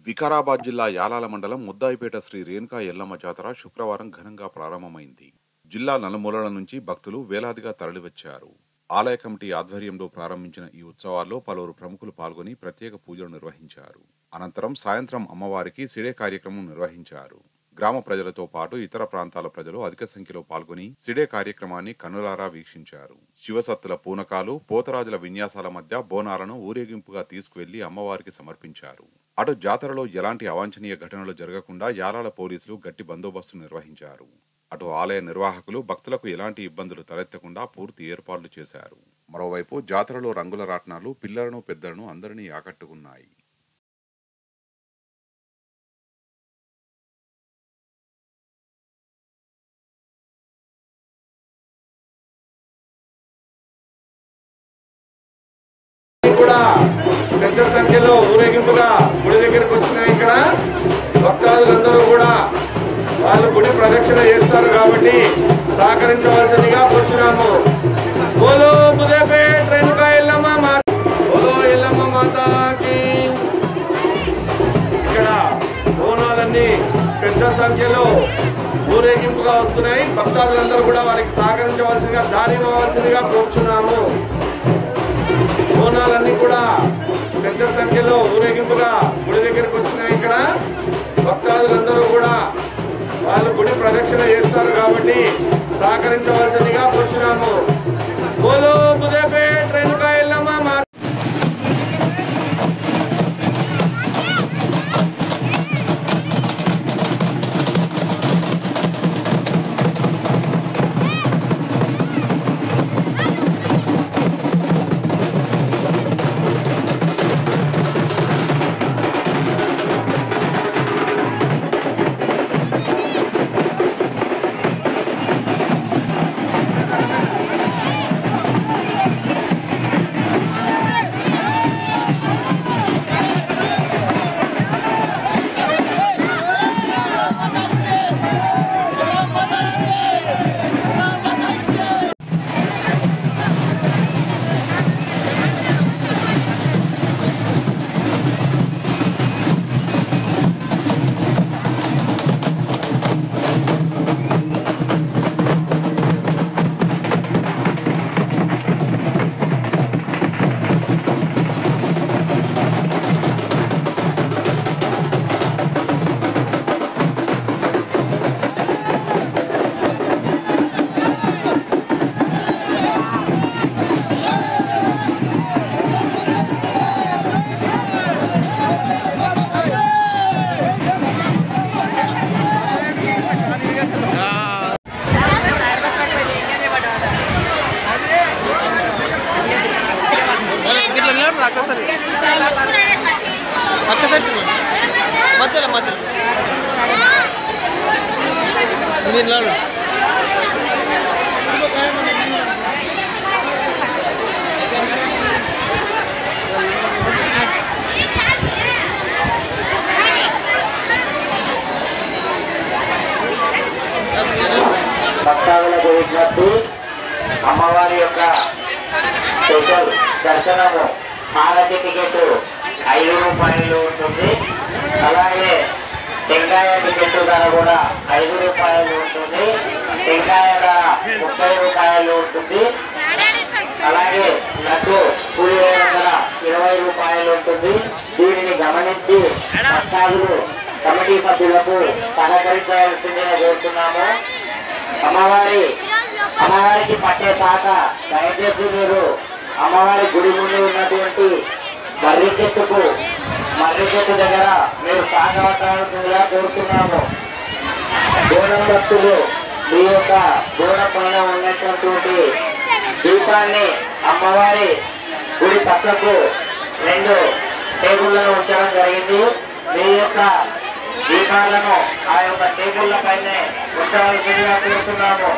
వికారాబాద్ జిల్లా యాలాల మండలం ముద్దాయిపేట శ్రీ రేణుకా ఎల్లమ్మ జాతర శుక్రవారం ఘనంగా ప్రారంభమైంది. జిల్లా నలుమూలల నుంచి భక్తులు వేలాదిగా తరలివచ్చారు. ఆలయ కమిటీ ఆధ్వర్యంలో ప్రారంభించిన ఈ ఉత్సవాల్లో పలువురు ప్రముఖులు పాల్గొని ప్రత్యేక పూజలు నిర్వహించారు. అనంతరం సాయంత్రం అమ్మవారికి సిడే కార్యక్రమం నిర్వహించారు. గ్రామ ప్రజలతో పాటు ఇతర ప్రాంతాల ప్రజలు అధిక సంఖ్యలో పాల్గొని సిడే కార్యక్రమాన్ని కన్నులారా వీక్షించారు. శివసత్తుల పూనకాలు, పోతరాజుల విన్యాసాల మధ్య బోనాలను ఊరేగింపుగా తీసుకువెళ్లి అమ్మవారికి సమర్పించారు. అటు జాతరలో ఎలాంటి అవాంఛనీయ ఘటనలు జరగకుండా యాలాల పోలీసులు గట్టి బందోబస్తు నిర్వహించారు. అటు ఆలయ నిర్వాహకులు భక్తులకు ఎలాంటి ఇబ్బందులు తలెత్తకుండా పూర్తి ఏర్పాట్లు చేశారు. మరోవైపు జాతరలో రంగుల రాట్నాలు పిల్లలను పెద్దలను అందరినీ ఆకట్టుకున్నాయి. పెద్ద సంఖ్యలో ఊరేగింపుగా గుడి దగ్గరకు వచ్చిన ఇక్కడ భక్తాదులందరూ కూడా వాళ్ళు గుడి ప్రదక్షిణ చేస్తారు కాబట్టి సహకరించవలసిందిగా కూర్చున్నాము. బోలో ముద్దాయిపేట రేణుకా ఎల్లమ్మ బోలో ఎల్లమ్మ మాతాకి. ఇక్కడ బోనాలన్నీ పెద్ద సంఖ్యలో ఊరేగింపుగా వస్తున్నాయి. భక్తాదులందరూ కూడా వారికి సహకరించవలసిందిగా దారి ఇవ్వవలసిందిగా కూర్చున్నాము. బోనాలన్నీ కూడా పెద్ద సంఖ్యలో ఊరేగింపుగా గుడి దగ్గరకు వచ్చినాయి. ఇక్కడ భక్తాదులందరూ కూడా వాళ్ళు గుడి ప్రదక్షిణ చేస్తారు కాబట్టి సహకరించవలసిందిగా కూర్చున్నాము. బోలో ముద్దాయిపేట రేణుకా ఎల్లమ్మ. భక్తాదులకు విజ్ఞప్తి, అమ్మవారి యొక్క స్పెషల్ దర్శనము హారతి టికెట్ 5 రూపాయలు ఉంటుంది. అలాగే టెంకాయ టికెట్ ధర కూడా 5 రూపాయలు ఉంటుంది. టెంకాయ ధర 30 రూపాయలు ఉంటుంది. అలాగే లడ్డు పులిహోర ధర 20 రూపాయలు ఉంటుంది. దీనిని గమనించి భక్తాదులు కమిటీ సభ్యులకు సహకరించవలసిందిగా కోరుతున్నాము. అమ్మవారికి పట్టే తాక దయచేసి మీరు అమ్మవారి గుడి ముందు ఉన్నటువంటి మర్రి చెట్టు దగ్గర మీరు సాగవలసిందిగా కోరుతున్నాము. బోనం భక్తులు మీ యొక్క బోన పైన ఉన్నటువంటి దీపాన్ని అమ్మవారి గుడి పక్కకు 2 టేబుళ్లను ఉంచడం జరిగింది. మీ యొక్క దీపాలను ఆ యొక్క టేబుళ్ల పైనే ఉంచవలసిందిగా కోరుతున్నాము.